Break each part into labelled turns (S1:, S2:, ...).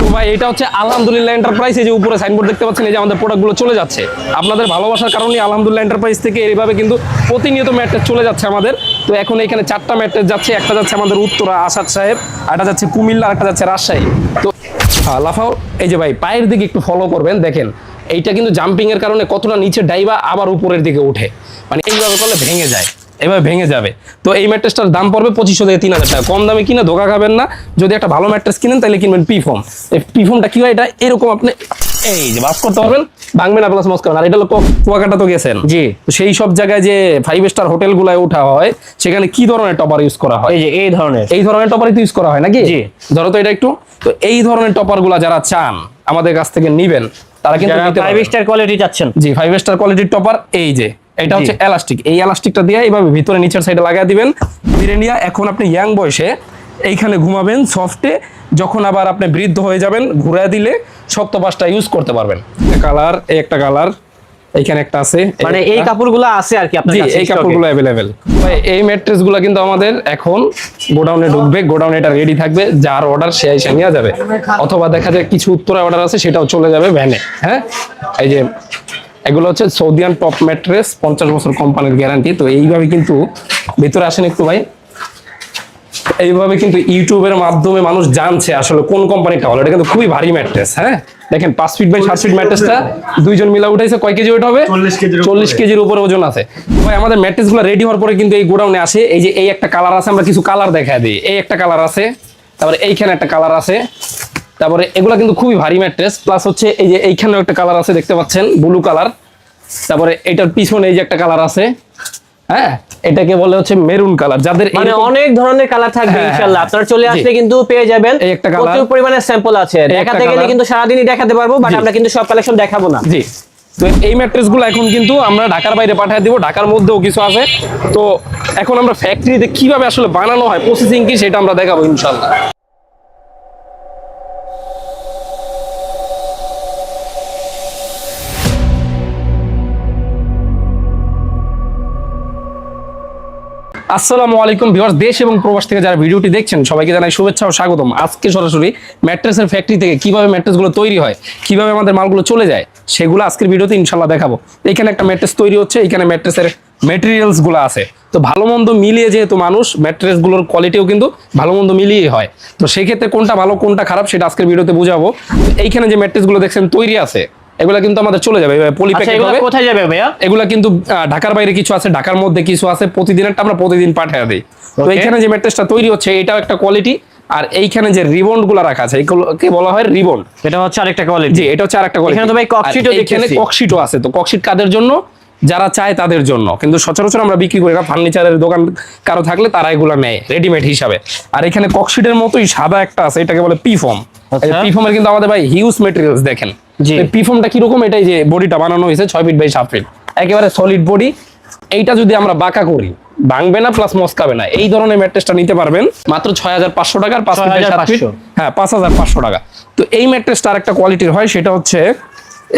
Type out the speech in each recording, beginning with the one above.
S1: তো ভাই এটা হচ্ছে আলহামদুলিল্লাহ এন্টারপ্রাইজ, এই যে উপরে সাইনবোর্ড দেখতে পাচ্ছেন, এই যে আমাদের প্রোডাক্টগুলো চলে যাচ্ছে। আপনাদের ভালোবাসার কারণে আলহামদুলিল্লাহ এন্টারপ্রাইজ থেকে এইভাবে কিন্তু প্রতিনিয়ত ম্যাট্রেস চলে যাচ্ছে আমাদের। তো এখন এখানে 4টা ম্যাট্রেস যাচ্ছে, একটা যাচ্ছে আমাদের উত্তরা আসাদ সাহেব, একটা যাচ্ছে কুমিল্লা, একটা যাচ্ছে রাজশাহী। তো লাফাও, এই যে ভাই পায়ের দিকে একটু ফলো করবেন, দেখেন এইটা কিন্তু জাম্পিং এর কারণে কতটা নিচে ডাইবা আবার উপরের দিকে উঠে, মানে এইভাবে করলে ভেঙে যায়, এভাবে ভেঙে যাবে। তো এই ম্যাট্রেসটার দাম পড়বে 2500 থেকে 3000 টাকা। কম দামে কিনে ধোকা খাবেন না। যদি একটা ভালো ম্যাট্রেস কিনেন তাহলে কিনবেন পিফর্ম। এই পিফর্মটা কি হয়, এটা এরকম আপনি এই যে বাস করতে পারবেন, ভাঙবে না, প্লাস মস্ক করবেন। আর এটা হলো কুয়াকাটা তো গেছেন, জি, তো সেই সব জায়গায় যে 5 স্টার হোটেল গুলায় ওঠা হয়, সেখানে কি ধরনের টপার ইউজ করা হয়? এই যে এই ধরনের টপারই তো ইউজ করা হয় নাকি? জি, ধরো তো এটা একটু। তো এই ধরনের টপার গুলা যারা চান আমাদের কাছ থেকে নিবেন, তারা কিন্তু
S2: 5 স্টার কোয়ালিটি চাচ্ছেন।
S1: জি, 5 স্টার কোয়ালিটির টপার। এই যে এটা হচ্ছে এলাস্টিক, এই এলাস্টিকটা দিয়ে এইভাবে ভিতরে নিচের সাইডে লাগাই দিবেন, ধীরে নিয়ে এখন আপনি ইয়াং বয়সে এইখানে ঘুমাবেন সফটে, যখন আবার আপনি বৃদ্ধ হয়ে যাবেন ঘুরায় দিলে শক্ত পাশটা ইউজ করতে পারবেন। কালার, এই একটা কালার, এইখানে একটা আছে,
S2: মানে এই কাপড়গুলো আছে আর কি আপনার কাছে?
S1: এই কাপড়গুলো अवेलेबल। ভাই এই ম্যাট্রেসগুলো কিন্তু আমাদের এখন গোডাউনে ঢুকবে, গোডাউনে এটা রেডি থাকবে, যার অর্ডার সে এসে নিয়ে যাবে, অথবা দেখা যায় কিছু উত্তরা অর্ডার আছে সেটাও চলে যাবে ভ্যানে। হ্যাঁ, এই যে এগুলো হচ্ছে সৌদিয়ান টপ ম্যাট্রেস, 50 বছর কোম্পানির গ্যারান্টি। তো এইভাবে কিন্তু ভিতরে আসেন একটু ভাই, এইভাবে কিন্তু ইউটিউবের মাধ্যমে মানুষ জানছে আসলে কোন কোম্পানিটা ভালো। এটা কিন্তু খুবই ভারী ম্যাট্রেস। হ্যাঁ, দেখেন 5 ফিট বাই 7 ফিট ম্যাট্রেসটা দুইজন মিলা উঠাইছে, কয় কেজি ওয়েট হবে? 40 কেজির উপরে ওজন আছে। ভাই আমাদের ম্যাট্রেসগুলো রেডি হওয়ার পরে কিন্তু এই গোডাউনে আসে। এই যে এই একটা কালার আছে, আমরা কিছু কালার দেখায় দিই। এই একটা কালার আছে, তারপরে এইখানে একটা কালার আছে, তারপরে এগুলা কিন্তু খুবই ভারী ম্যাট্রেস। প্লাস হচ্ছে এই যে এইখানেও একটা কালার আছে, দেখতে পাচ্ছেন ব্লু কালার। তারপরে এটার পিছনে এই যে একটা কালার আছে, হ্যাঁ, এটাকে বলে হচ্ছে মেরুন কালার। যাদের
S2: মানে অনেক ধরনের কালার থাকবে ইনশাআল্লাহ, আপনারা চলে আসলে কিন্তু পেয়ে যাবেন।
S1: এই একটা কালার,
S2: প্রচুর পরিমাণে স্যাম্পল আছে, দেখাতে গেলে কিন্তু সারাদিনই দেখাতে পারবো, বাট আমরা কিন্তু সব কালেকশন দেখাবো না।
S1: জি, তো এই ম্যাট্রেসগুলো এখন কিন্তু আমরা ঢাকার বাইরে পাঠিয়ে দিব, ঢাকার মধ্যেও কিছু আছে। তো এখন আমরা ফ্যাক্টরিতে কিভাবে আসলে বানানো হয়, প্রসেসিং কি, সেটা আমরা দেখাবো ইনশাআল্লাহ। আসসালামু আলাইকুম ভিউয়ার্স, দেশ এবং প্রবাস থেকে যারা ভিডিওটি দেখছেন সবাইকে জানাই শুভেচ্ছা ও স্বাগতম। আজকে সরাসরি ম্যাট্রেসের ফ্যাক্টরি থেকে কিভাবে ম্যাট্রেসগুলো তৈরি হয়, কিভাবে আমাদের মালগুলো চলে যায়, সেগুলো আজকের ভিডিওতে ইনশাআল্লাহ দেখাবো। এখানে একটা ম্যাট্রেস তৈরি হচ্ছে, এখানে ম্যাট্রেসের ম্যাটেরিয়ালস গুলো আছে। তো ভালো মন্দ মিলিয়ে যেহেতু মানুষ, ম্যাট্রেসগুলোর কোয়ালিটিও কিন্তু ভালো মন্দ মিলিয়ে হয়। তো সেক্ষেত্রে কোনটা ভালো কোনটা খারাপ সেটা আজকের ভিডিওতে বুঝাবো। এইখানে যে ম্যাট্রেসগুলো দেখছেন তৈরি আছে, এগুলা কিন্তু আমাদের চলে যাবে পলিপ্যাকেট হবে।
S2: কোথায় যাবে ভাইয়া?
S1: এগুলা কিন্তু ঢাকার বাইরে কিছু আছে, ঢাকার মধ্যে কিছু আছে। প্রতিদিনেরটা আমরা প্রতিদিন পাঠিয়ে দিই। তো এইখানে যে ম্যাট্রেসটা তৈরি হচ্ছে এটাও একটা কোয়ালিটি, আর এইখানে যে রিবন্ড গুলো রাখা আছে এগুলোকে বলা হয় রিবন্ড।
S2: এটা হচ্ছে আরেকটা কোয়ালিটি।
S1: জি, এটা হচ্ছে আরেকটা কোয়ালিটি।
S2: এখানে তো ভাই ককশিটও দেখতেছি।
S1: এখানে ককশিটও আছে। তো ককশিট কাদের জন্য? যারা চায় তাদের জন্য, কিন্তু সচরাচর আমরা বিক্রি করি না। ফার্নিচারের দোকান কারো থাকলে তারা এগুলো নেয় রেডিমেড হিসাবে। আর এখানে ককশিটের মতোই সাদা একটা আছে, এটাকে বলে পিফর্ম। এই পিফর্মের কিন্তু আমাদের ভাই হিউজ ম্যাটেরিয়ালস দেখেন। পিফর্মটা কিরকম, এটাই যে বডিটা বানানো হয়েছে 6 ফিট বাই 7 ফিট, একেবারে সলিড বডি। এইটা যদি আমরা বাঁকা করি ভাঙবে না, প্লাস মস্কাবে না। এই ধরনের ম্যাট্রেসটা নিতে পারবেন মাত্র 6500 টাকা, 5 ফিট বাই 7 ফিট। হ্যাঁ, 5500 টাকা। তো এই ম্যাট্রেসটা আরেকটা কোয়ালিটির হয়, সেটা হচ্ছে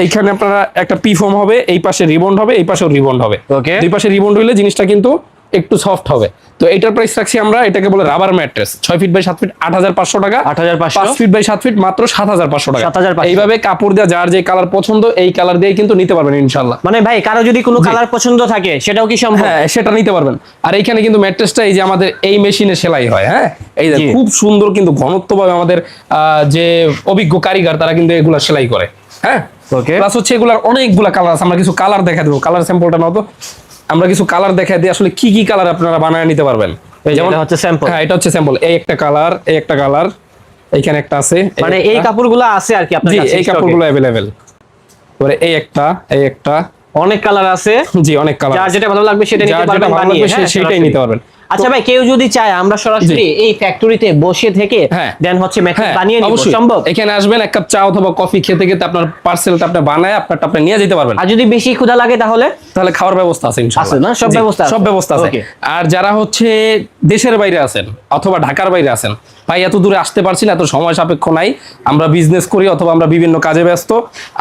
S1: এইখানে আপনারা একটা পিফর্ম হবে, এই পাশে রিবন্ড হবে, এই পাশেও রিবন্ড হবে। দুই পাশে রিবন্ড হইলে জিনিসটা কিন্তু একটু সফট হবে। তো এটার প্রাইস রাখছি আমরা, এটাকে বলে rubber mattress. 6 feet by 7 feet 8500 টাকা,
S2: 8500।
S1: 5 ফিট বাই 7 ফিট মাত্র 7500 টাকা। এইভাবে কাপড় দিয়ে যার যে কালার পছন্দ এই কালার দিয়ে কিন্তু নিতে পারবেন ইনশাআল্লাহ।
S2: মানে ভাই কারো যদি কোনো কালার পছন্দ থাকে সেটাও কি সম্ভব?
S1: হ্যাঁ, সেটা নিতে পারবেন। আর এইখানে কিন্তু ম্যাট্রেসটা এই যে আমাদের এই মেশিনে সেলাই হয়। হ্যাঁ, এই যে খুব সুন্দর কিন্তু ঘনত্বভাবে আমাদের যে অভিজ্ঞ কারিগর তারা কিন্তু এগুলা সেলাই করে। হ্যাঁ, প্লাস হচ্ছে এগুলার অনেকগুলা কালার আছে। আমরা কিছু কালার দেখা দেবো, কালার স্যাম্পলটা নাও তো। আমরা কিছু কালার দেখাই দিই আসলে কি কি কালার আপনারা বানায় নিতে পারবেন।
S2: যেমন হচ্ছে স্যাম্পল।
S1: হ্যাঁ, এটা হচ্ছে স্যাম্পল। এই একটা কালার, এই একটা কালার, এইখানে একটা আছে।
S2: মানে এই কাপড়গুলো আছে আর কি আপনার কাছে?
S1: এই কাপড়গুলো अवेलेबल। পরে এই একটা
S2: অনেক কালার আছে।
S1: জি, অনেক কালার।
S2: যার যেটা ভালো লাগবে সেটা নিতে পারবেন, বানিয়ে
S1: সেটাই নিতে পারবেন।
S2: আচ্ছা ভাই, কেউ যদি চায় আমরা সরাসরি এই ফ্যাক্টরিতে বসে থেকে দেন হচ্ছে ম্যাট্রেস বানিয়ে নিব, সম্ভব?
S1: এখানে আসবেন, এক কাপ চা অথবা কফি খেতে খেতে আপনার পার্সেলটা আপনি বানায় আপনারটা আপনি নিয়ে যেতে পারবেন।
S2: আর যদি বেশি ক্ষুধা লাগে তাহলে
S1: খাওয়ার ব্যবস্থা আছে ইনশাআল্লাহ।
S2: আছে না? সব ব্যবস্থা আছে।
S1: আর যারা হচ্ছে দেশের বাইরে আছেন অথবা ঢাকার বাইরে আছেন, ভাই এত দূরে আসতে পারছি না, এত সময় সাপেক্ষ নাই, আমরা বিজনেস করি অথবা আমরা বিভিন্ন কাজে ব্যস্ত,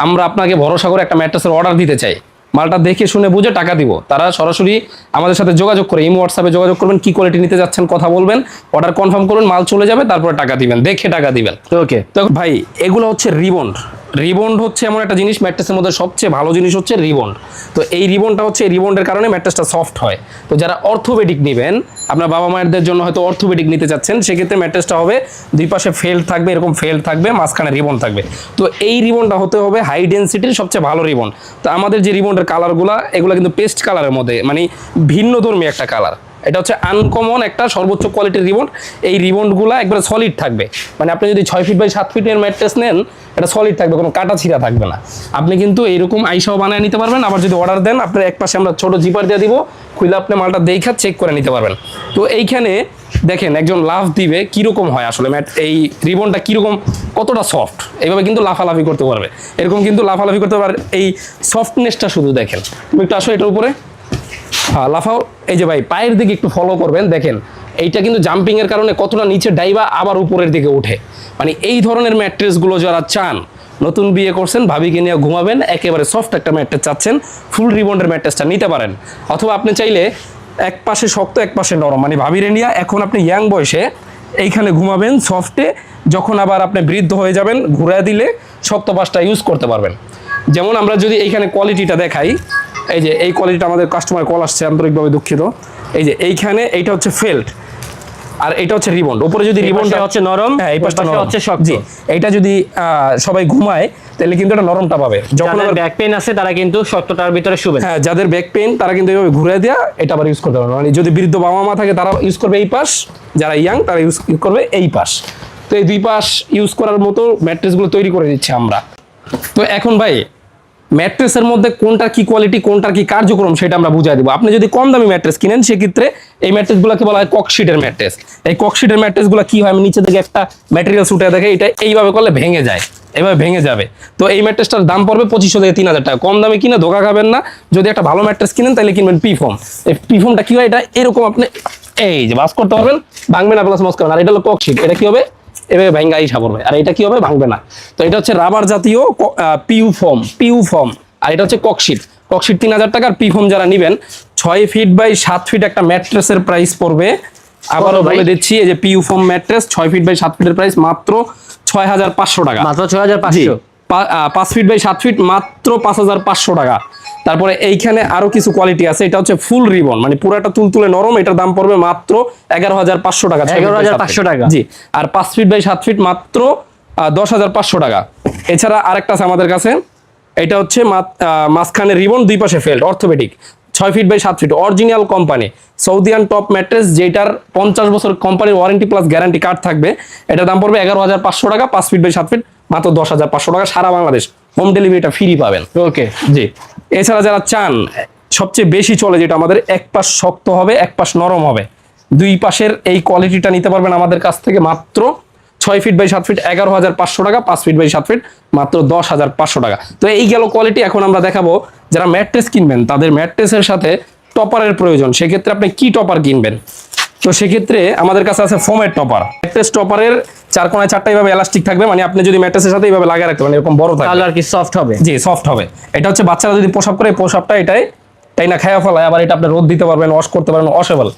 S1: আমরা আপনাকে ভরসা করে একটা ম্যাট্রেসের অর্ডার দিতে চাই, মালটা দেখে শুনে বুঝে টাকা দিব, তারা সরাসরি আমাদের সাথে যোগাযোগ করে ইমো হোয়াটসঅ্যাপে যোগাযোগ করবেন, কি কোয়ালিটি নিতে যাচ্ছেন কথা বলবেন, অর্ডার কনফার্ম করুন, মাল চলে যাবে, তারপরে টাকা দিবেন, দেখে টাকা দিবেন।
S2: ওকে।
S1: তো ভাই এগুলো হচ্ছে রিবন্ড। রিবন্ড হচ্ছে এমন একটা জিনিস, ম্যাট্রেসের মধ্যে সবচেয়ে ভালো জিনিস হচ্ছে রিবন্ড। তো এই রিবনটা হচ্ছে, এই রিবন্ডের কারণে ম্যাট্রেসটা সফট হয়। তো যারা অর্থোপেডিক নেবেন, আপনার বাবা মায়েরদের জন্য হয়তো অর্থোপেডিক নিতে চাচ্ছেন, সেক্ষেত্রে ম্যাট্রেসটা হবে দুই পাশে ফেল্ড থাকবে, এরকম ফেল্ড থাকবে, মাঝখানে রিবন থাকবে। তো এই রিবনটা হতে হবে হাই ডেন্সিটির সবচেয়ে ভালো রিবন। তো আমাদের যে রিবন্ডের কালারগুলো, এগুলো কিন্তু পেস্ট কালারের মধ্যে, মানে ভিন্নধর্মী একটা কালার। এটা হচ্ছে আনকমন একটা সর্বোচ্চ কোয়ালিটির রিবন। এই রিবনগুলো একবারে সলিড থাকবে, মানে আপনি যদি 6 ফিট বাই 7 ফিটের ম্যাট্রেস নেন, এটা সলিড থাকবে, কোনো কাটা ছিঁড়া থাকবে না। আপনি কিন্তু এইরকম আইসাও বানিয়ে নিতে পারবেন। আবার যদি অর্ডার দেন, আপনার এক পাশে আমরা ছোট জিপার দিয়ে দিব, খুলে আপনি মালটা দেখা চেক করে নিতে পারবেন। তো এইখানে দেখেন একজন লাফ দিবে কীরকম হয় আসলে, এই রিবনটা কীরকম, কতটা সফট, এইভাবে কিন্তু লাফালাফি করতে পারবে, এরকম কিন্তু লাফালাফি করতে পারবে। এই সফটনেসটা শুধু দেখেন, তুমি একটু আসো এটার উপরে, হ্যাঁ লাফাও। এই যে ভাই পায়ের দিকে একটু ফলো করবেন, দেখেন এইটা কিন্তু জাম্পিং এর কারণে কতটা নিচে ডাইবা আবার উপরের দিকে ওঠে। মানে এই ধরনের ম্যাট্রেসগুলো যারা চান, নতুন বিয়ে করছেন, ভাবিকে নিয়ে ঘুমাবেন, একেবারে সফট একটা ম্যাট্রেস চাচ্ছেন, ফুল রিবন্ডের ম্যাট্রেসটা নিতে পারেন। অথবা আপনি চাইলে এক পাশে শক্ত এক পাশে নরম, মানে ভাবিরে নিয়ে এখন আপনি ইয়াং বয়সে এইখানে ঘুমাবেন সফটে, যখন আবার আপনি বৃদ্ধ হয়ে যাবেন ঘুরায় দিলে শক্ত পাশটা ইউজ করতে পারবেন। যেমন আমরা যদি এইখানে কোয়ালিটিটা দেখাই, এই যে এই কোয়ালিটিটা আমাদের কাস্টমার কল আসছে, আন্তরিকভাবে দুঃখিত। এই যে এইখানে এইটা হচ্ছে ফেল্ট, আর এটা হচ্ছে রিবন্ড। উপরে যদি রিবন্ডটা
S2: হচ্ছে নরম,
S1: হ্যাঁ এই পাশটা নরম
S2: হচ্ছে শক্ত।
S1: জি, এইটা যদি সবাই ঘুমায় তাহলে কিন্তু এটা নরমটা পাবে। যখন
S2: যাদের ব্যাক পেইন আছে তারা কিন্তু শক্তটার ভিতরে শুবেন।
S1: হ্যাঁ, যাদের ব্যাক পেইন তারা কিন্তু এইভাবে ঘুরে দেয়া এটা আবার ইউজ করতে পারবে। মানে যদি বৃদ্ধ বাবা মা থাকে তারা ইউজ করবে এই পাশ, যারা ইয়াং তারা ইউজ করবে এই পাশ। তো এই দুই পাশ ইউজ করার মতো ম্যাট্রেসগুলো তৈরি করে দিচ্ছি আমরা। তো এখন ভাই ম্যাট্রেসের মধ্যে কোনটার কি কোয়ালিটি, কোনটার কি কার্যক্রম, সেটা আমরা বুঝাই দেবো। আপনি যদি কম দামি ম্যাট্রেস কিনেন, সেক্ষেত্রে এই ম্যাট্রেসগুলোকে বলা হয় ককশিটের ম্যাট্রেস। এই ককশিটের ম্যাট্রেসগুলো কি হয়, আমি নিচে থেকে একটা ম্যাটেরিয়াল উঠে দেখে, এটা এইভাবে করলে ভেঙে যায়, এভাবে ভেঙে যাবে। তো এই ম্যাট্রেসটার দাম পড়বে 2500 থেকে 3000 টাকা। কম দামে কিনে ধোকা খাবেন না। যদি একটা ভালো ম্যাট্রেস কিনেন তাহলে কিনবেন পিফর্ম। এই পিফর্মটা কি হয়, এটা এরকম আপনি এই যে বাস করতে পারবেন, ভাঙবে না, প্লাস মস করবেন। আর এটা হলো ককশিট, এটা কি হবে, এভাবে ভাঙ্গা ইসা পড়বে। আর এটা কি হবে, ভাঙবে না। তো এটা হচ্ছে রাবার জাতীয় পিউ ফর্ম, আর এটা হচ্ছে ককশিট। ককশিট 3000 টাকা। আর পিফর্ম যারা নেবেন, 6 ফিট বাই 7 ফিট একটা ম্যাট্রেসের প্রাইস পড়বে, আবারও বলে দিচ্ছি, এই যে পিউফর্ম ম্যাট্রেস 6 ফিট বাই 7 ফিটের প্রাইস মাত্র 6500 টাকা।
S2: মাত্র 6500।
S1: 5 ফিট বাই 7 ফিট মাত্র 5500 টাকা। তারপরে এইখানে আরো কিছু কোয়ালিটি আছে, এটা হচ্ছে ফুল রিবন, মানে পুরাটা তুলতুলে নরম, এটার দাম পড়বে মাত্র 11500 টাকা।
S2: 11500 টাকা
S1: জি। আর 5 ফিট বাই 7 ফিট মাত্র 10500 টাকা। এছাড়া আরেকটা আছে আমাদের কাছে, এটা হচ্ছে মাঝখানে রিবন, দুই পাশে felt, orthopaedic, 6 feet by 7 feet, original company সৌদিয়ান টপ ম্যাট্রেস, যেটার 50 বছর কোম্পানির ওয়ারেন্টি প্লাস গ্যারান্টি কার্ড থাকবে। এটার দাম পড়বে 11500 টাকা। 5 ফিট বাই 7 ফিট মাত্র 10500 টাকা। সারা বাংলাদেশ হোম ডেলিভারিটা ফ্রি পাবেন।
S2: ওকে
S1: জি। এছাড়া যারা চান, সবচেয়ে বেশি চলে যেটা আমাদের, এক পাশ শক্ত হবে এক পাশ নরম হবে, দুই পাশের এই কোয়ালিটিটা নিতে পারবেন আমাদের কাছ থেকে মাত্র 6 ফিট বাই 7 ফিট 11500 টাকা। 5 ফিট বাই 7 ফিট মাত্র 10500 টাকা। তো এই গেল কোয়ালিটি। এখন আমরা দেখাবো যারা ম্যাট্রেস কিনবেন, তাদের ম্যাট্রেসের সাথে টপারের প্রয়োজন, সেক্ষেত্রে আপনি কি টপার কিনবেন। তো সেক্ষেত্রে আমাদের কাছে আছে ফোমের টপার। ম্যাট্রেস টপারের 4 কোণায় 4টা এইভাবে এলাস্টিক থাকবে, মানে আপনি যদি ম্যাট্রেসের সাথে এইভাবে লাগিয়ে রাখতে পারেন, এরকম বড় থাকবে,
S2: তাহলে আর কি সফট হবে।
S1: জি, সফট হবে। এটা হচ্ছে বাচ্চারা যদি পোশাক করে, পোশাকটা এটাই তাই না খায়া ফেলায়, আবার এটা আপনি রোদ দিতে পারবেন, ওয়াশ করতে পারবেন, ওয়াশেবল।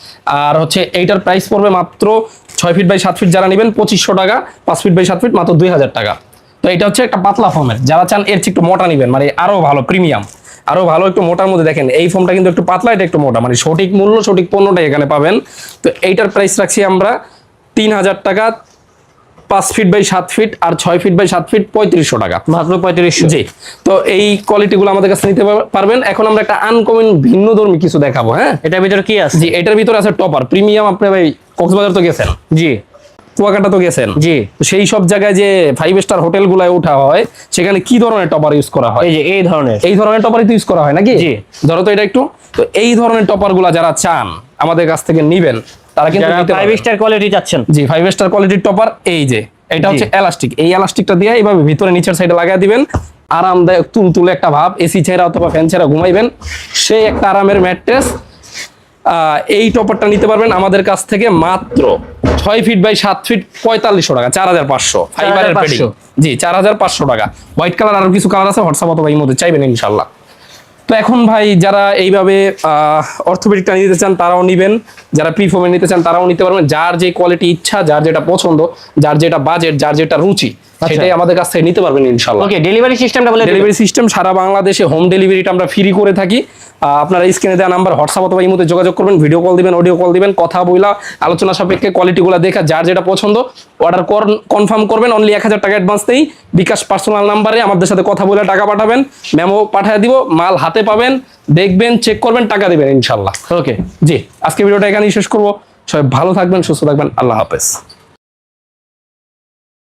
S1: আর হচ্ছে এইটার প্রাইস পড়বে মাত্র 6 ফিট বাই 7 ফিট যারা নেবেন 2500 টাকা। 5 ফিট বাই 7 ফিট মাত্র 2000 টাকা। তো এটা হচ্ছে একটা পাতলা ফোমের, যারা চান এর চেয়ে একটু মোটা নেবেন, মানে আরো ভালো প্রিমিয়াম, আরো ভালো একটু মোটার মধ্যে, দেখেন এই ফোমটা কিন্তু একটু পাতলা, এটা একটু মোটা, মানে সঠিক মূল্য সঠিক পণ্যটাই এখানে পাবেন। তো এইটার প্রাইস রাখছি আমরা 3000 টাকা। 5 ফিট বাই 7 ফিট আর 6 ফিট বাই 7 ফিট 3500 টাকা,
S2: মাত্র 3500।
S1: জি। তো এই কোয়ালিটিগুলো আমাদের কাছে নিতে পারবেন। এখন আমরা একটা আনকমন ভিন্নধর্মী কিছু দেখাবো। হ্যাঁ,
S2: এটার ভিতরে কি আছে?
S1: জি, এটার ভিতরে আছে টপার প্রিমিয়াম। আপনি ভাই কক্সবাজার তো গেছেন,
S2: জি,
S1: কুয়াকাটা তো গেছেন,
S2: জি।
S1: তো সেই সব জায়গায় যে 5 স্টার হোটেলগুলোয় ওঠা হয়, সেখানে কি ধরনের টপার ইউজ করা হয়?
S2: এই যে এই ধরনের
S1: টপারই তো ইউজ করা হয় নাকি?
S2: জি।
S1: ধরো তো এটা একটু, তো এই ধরনের টপারগুলো যারা চান আমাদের কাছ থেকে নিবেন, তারা কিন্তু নিতে
S2: 5 স্টার কোয়ালিটি চাচ্ছেন।
S1: জি, 5 স্টার কোয়ালিটির টপার। এই যে এটা হচ্ছে এলাস্টিক, এই এলাস্টিকটা দিয়ে এইভাবে ভিতরে নিচের সাইডে লাগাই দিবেন, আরামদায়ক তুলতুলে একটা ভাব, এসি ছেড়া অথবা ফ্যান ছেড়া ঘুমাইবেন, সেই একটা আরামের ম্যাট্রেস। এই টপারটা নিতে পারবেন আমাদের কাছ থেকে মাত্র 6 ফিট বাই 7 ফিট 4500 টাকা। 4500 ফাইবারের পেডিং। জি, 4500 টাকা। হোয়াইট কালার, আরো কিছু কালার আছে, হোয়াটসঅ্যাপ অথবা ইমোতে চাইবেন ইনশাআল্লাহ। তো তো এখন ভাই যারা এইভাবে অর্থোপেডিকটা নিতে চান তারাও নিবেন, যারা প্রিফর্মে নিতে চান তারাও নিতে পারবেন, যার যে কোয়ালিটি ইচ্ছা, যার যেটা পছন্দ, যার যেটা বাজেট, যার যেটা রুচি, সেটাই আমাদের কাছ থেকে নিতে পারবেন ইনশাআল্লাহ।
S2: ওকে, ডেলিভারি সিস্টেমটা বলে।
S1: ডেলিভারি সিস্টেম সারা বাংলাদেশে হোম ডেলিভারিটা আমরা ফ্রি করে থাকি। আপনারা স্ক্রিনে দেওয়া নাম্বার হোয়াটসঅ্যাপ অথবা ইমোতে যোগাযোগ করবেন, ভিডিও কল দিবেন, অডিও কল দিবেন, কথা বইলা আলোচনা সাপেক্ষে কোয়ালিটিগুলো দেখা যার যেটা পছন্দ অর্ডার কনফার্ম করবেন। অনলি 1000 টাকা অ্যাডভান্সতেই বিকাশ পার্সোনাল নাম্বারে আমাদের সাথে কথা বলে টাকা পাঠাবেন, মেমো পাঠিয়ে দিব, মাল হাতে পাবেন, দেখবেন, চেক করবেন, টাকা দিবেন ইনশাআল্লাহ।
S2: ওকে
S1: জি, আজকে ভিডিওটা এখানেই শেষ করবো। সবাই ভালো থাকবেন, সুস্থ থাকবেন, আল্লাহ হাফেজ।